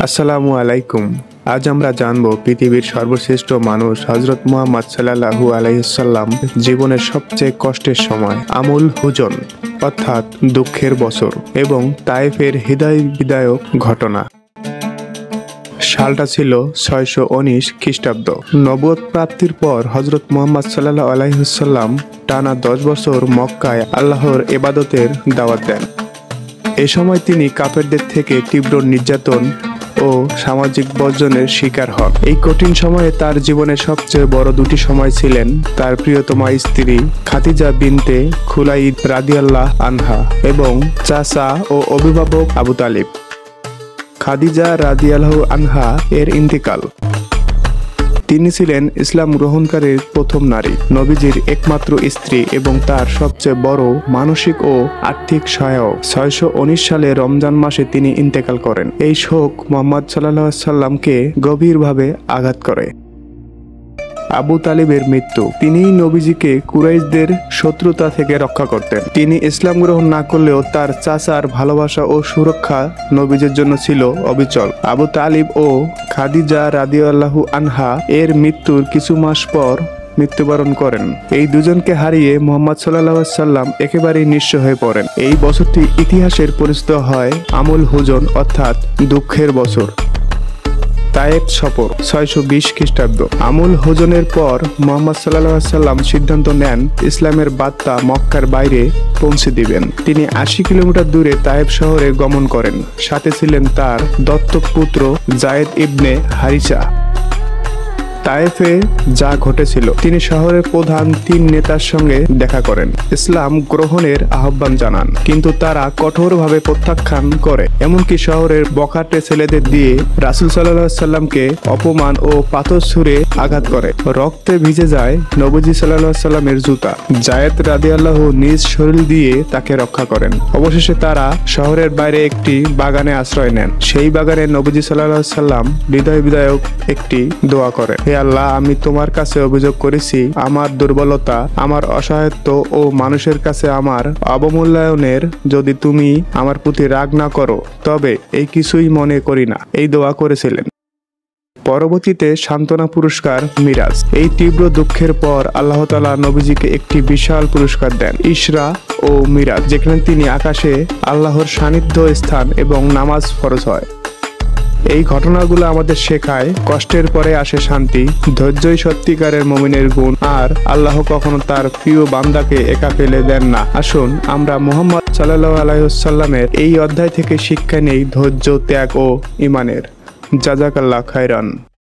আসসালামু আলাইকুম। আজ আমরা জানব পৃথিবীর সর্বশ্রেষ্ঠ মানুষ হযরত মুহাম্মদ সাল্লাল্লাহু আলাইহি সাল্লাম জীবনের সবচেয়ে কষ্টের সময় আমুল হুজন অর্থাৎ দুঃখের বছর এবং তায়েফের হৃদয় বিদায়ক ঘটনা। সালটা ছিল 619 খ্রিস্টাব্দ। নবুয়ত প্রাপ্তির পর হযরত মুহাম্মদ সাল্লাল্লাহু আলাইহি সাল্লাম টানা 10 বছর মক্কায় আল্লাহর ইবাদতের দাওয়াত দেন। এ সময় তিনি কাফেরদের থেকে তীব্র নির্যাতন ও সামাজিক বর্জনের শিকার হন। এই কঠিন সময়ে তার জীবনের সবচেয়ে বড় দুটি সময় ছিলেন তার প্রিয়তমা স্ত্রী খাদিজা বিনতে খুলাইদ রাদিয়াল্লাহু আনহা এবং চাচা ও অভিভাবক আবু তালিব। খাদিজা রাদিয়াল্লাহু আনহা এর ইন্তেকাল। তিনি ছিলেন ইসলাম গ্রহণকারীর প্রথম নারী, নবীজির একমাত্র স্ত্রী এবং তার সবচেয়ে বড় মানসিক ও আর্থিক সহায়ক। 619 সালে রমজান মাসে তিনি ইন্তেকাল করেন। এই শোক মুহাম্মদ সাল্লাল্লাহু আলাইহি সাল্লামকে গভীরভাবে আঘাত করে। আবু তালিবের মৃত্যু। তিনি নবীজিকে কুরাইশদের শত্রুতা থেকে রক্ষা করতেন। তিনি ইসলাম গ্রহণ না করলেও তার চাচার ভালোবাসা ও সুরক্ষা নবীজির জন্য ছিল অবিচল। আবু তালিব ও খাদিজা রাদিয়াল্লাহু আনহা এর মৃত্যুর কিছু মাস পর মৃত্যুবরণ করেন। এই দুজনকে হারিয়ে মুহাম্মদ সাল্লাল্লাহু আলাইহি সাল্লাম একেবারেই নিঃস্ব হয়ে পড়েন। এই বছরটি ইতিহাসের পরিচিত হয় আমুল হুজন অর্থাৎ দুঃখের বছর। তায়েফ সফর 620 খ্রিস্টাব্দ। আমুল হুজনের পর মুহাম্মদ সাল্লাল্লাহু আলাইহি সাল্লাম সিদ্ধান্ত নেন ইসলামের বার্তা মক্কার বাইরে পৌঁছে দিবেন। তিনি 80 কিলোমিটার দূরে তায়েফ শহরে গমন করেন। সাথে ছিলেন তার দত্তক পুত্র যায়েদ ইবনে হারিসা। তায়েফে যা ঘটেছিল, তিনি শহরের প্রধান 3 নেতার সঙ্গে দেখা করেন, ইসলাম গ্রহণের আহ্বান জানান, কিন্তু তারা কঠোরভাবে প্রত্যাখ্যান করে। এমনকি শহরের বখাটে ছেলেদের দিয়ে রাসূল সাল্লাল্লাহু আলাইহি সাল্লামকে অপমান ও পাথর ছুঁড়ে আঘাত করে। রক্তে ভিজে যায় নবীজি সাল্লাল্লাহু আলাইহি সাল্লামের জুতা। যায়েদ রাদিয়াল্লাহু নিজ শরীর দিয়ে তাকে রক্ষা করেন। অবশেষে তারা শহরের বাইরে একটি বাগানে আশ্রয় নেন। সেই বাগানে নবীজি সাল্লাল্লাহু আলাইহি সাল্লাম হৃদয় বিদায়ক একটি দোয়া করেন, হে আল্লাহ, আমি তোমার কাছে অভিযোগ করেছি আমার দুর্বলতা, আমার অসহায়ত্ব ও মানুষের কাছে আমার অবমূল্যায়নের। যদি তুমি আমার প্রতি রাগ না করো তবে এই কিছুই মনে করি না। এই দোয়া করেছিলেন। পরবর্তীতে সান্ত্বনা পুরস্কার মিরাজ। এই তীব্র দুঃখের পর আল্লাহ তাআলা নবীজিকে একটি বিশাল পুরস্কার দেন, ইসরা ও মিরাজ, যেখানে তিনি আকাশে আল্লাহর সান্নিধ্য স্থান এবং নামাজ ফরজ হয়। এই ঘটনাগুলো আমাদের শেখায় কষ্টের পরে আসে শান্তি, ধৈর্যই সত্যিকারের মুমিনের গুণ, আর আল্লাহ কখনো তার প্রিয় বান্দাকে একা ফেলে দেন না। আসুন আমরা মুহাম্মদ সাল্লাল্লাহু আলাইহি ওয়াসাল্লামের এই অধ্যায় থেকে শিক্ষা নেই ধৈর্য, ত্যাগ ও ঈমানের। জাযাকাল্লাহ খায়রান।